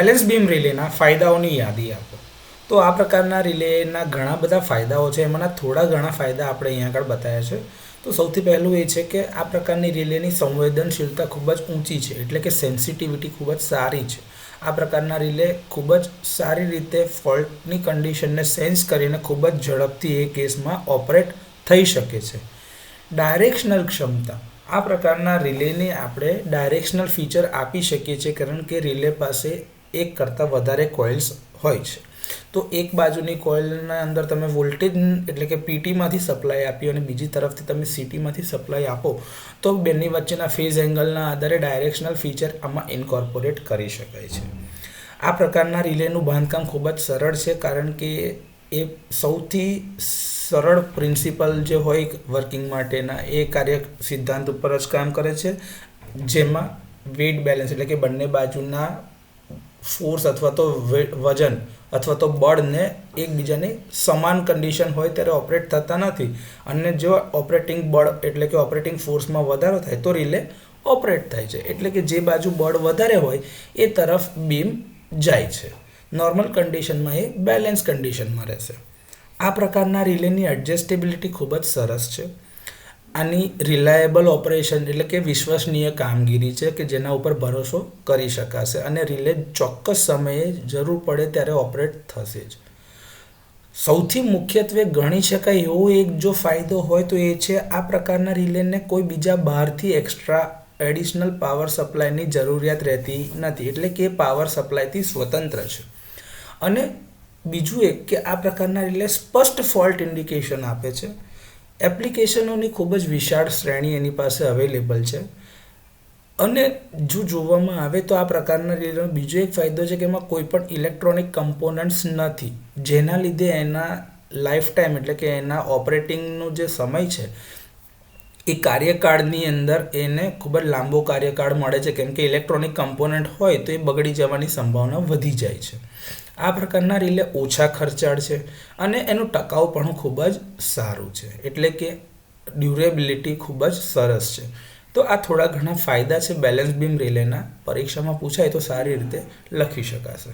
Balance beam રિલેના ફાયદાઓની યાદી આપો. તો આ પ્રકારના રિલેના ઘણા બધા ફાયદાઓ છે, એમાંના થોડા ઘણા ફાયદા આપણે અહીંયા આગળ બતાવ્યા છે. તો સૌથી પહેલું એ છે કે આ પ્રકારની રિલેની સંવેદનશીલતા ખૂબ જ ઊંચી છે, એટલે કે સેન્સિટિવિટી ખૂબ જ સારી છે. આ પ્રકારના રિલે ખૂબ જ સારી રીતે ફોલ્ટની કન્ડિશનને સેન્સ કરીને ખૂબ જ ઝડપથી એ કેસમાં ઓપરેટ થઈ શકે છે. ડાયરેક્શનલ ક્ષમતા. આ પ્રકારના રિલેને આપણે ડાયરેક્શનલ ફીચર આપી શકીએ છીએ, કારણ કે રિલે પાસે એક કરતાં વધારે કોઇલ્સ હોય છે. તો એક બાજુની કોઇલના અંદર તમે વોલ્ટેજ એટલે કે પીટીમાંથી સપ્લાય આપી અને બીજી તરફથી તમે સીટીમાંથી સપ્લાય આપો તો બંને વચ્ચેના ફેઝ એંગલના આધારે ડાયરેક્શનલ ફીચર આમાં ઇન્કોર્પોરેટ કરી શકાય છે. આ પ્રકારના રિલેનું બાંધકામ ખૂબ જ સરળ છે, કારણ કે એ સૌથી સરળ પ્રિન્સિપલ જે હોય વર્કિંગ માટેના એ કાર્ય સિદ્ધાંત ઉપર જ કામ કરે છે, જેમાં વેટ બેલેન્સ એટલે કે બંને બાજુના ફોર્સ અથવા તો વજન અથવા તો બળને એકબીજાની સમાન કન્ડિશન હોય ત્યારે ઓપરેટ થતા નથી, અને જો ઓપરેટિંગ બળ એટલે કે ઓપરેટિંગ ફોર્સમાં વધારો થાય તો રિલે ઓપરેટ થાય છે. એટલે કે જે બાજુ બળ વધારે હોય એ તરફ બીમ જાય છે. નોર્મલ કન્ડિશનમાં એ બેલેન્સ કન્ડિશનમાં રહેશે. આ પ્રકારના રિલેની એડજસ્ટેબિલિટી ખૂબ જ સરસ છે. આની રિલાયેબલ ઓપરેશન એટલે કે વિશ્વસનીય કામગીરી છે કે જેના ઉપર ભરોસો કરી શકાશે, અને રિલે ચોક્કસ સમયે જરૂર પડે ત્યારે ઓપરેટ થશે જ. સૌથી મુખ્યત્વે ગણી શકાય એવો એક જો ફાયદો હોય તો એ છે આ પ્રકારના રિલેને કોઈ બીજા બહારથી એક્સ્ટ્રા એડિશનલ પાવર સપ્લાયની જરૂરિયાત રહેતી નથી, એટલે કે પાવર સપ્લાયથી સ્વતંત્ર છે. અને બીજું એક કે આ પ્રકારના રિલે સ્પષ્ટ ફોલ્ટ ઇન્ડિકેશન આપે છે. એપ્લિકેશનોની ખૂબ જ વિશાળ શ્રેણી એની પાસે અવેલેબલ છે, અને જો જોવામાં આવે તો આ પ્રકારના રિલેનો બીજો એક ફાયદો છે કે એમાં કોઈ પણ ઇલેક્ટ્રોનિક કમ્પોનન્ટ્સ નથી, જેના લીધે એના લાઈફ ટાઈમ એટલે કે એના ઓપરેટિંગનો જે સમય છે એ કાર્યકાળની અંદર એને ખૂબ જ લાંબો કાર્યકાળ મળે છે, કેમ કે ઇલેક્ટ્રોનિક કમ્પોનન્ટ હોય તો એ બગડી જવાની સંભાવના વધી જાય છે. આ પ્રકારના રિલે ઓછા ખર્ચાળ છે અને એનું ટકાઉપણું ખૂબ જ સારું છે, એટલે કે ડ્યુરેબિલિટી ખૂબ જ સરસ છે. તો આ થોડા ઘણા ફાયદા છે બેલેન્સ બીમ રિલેના. પરીક્ષામાં પૂછાય તો સારી રીતે લખી શકાશે.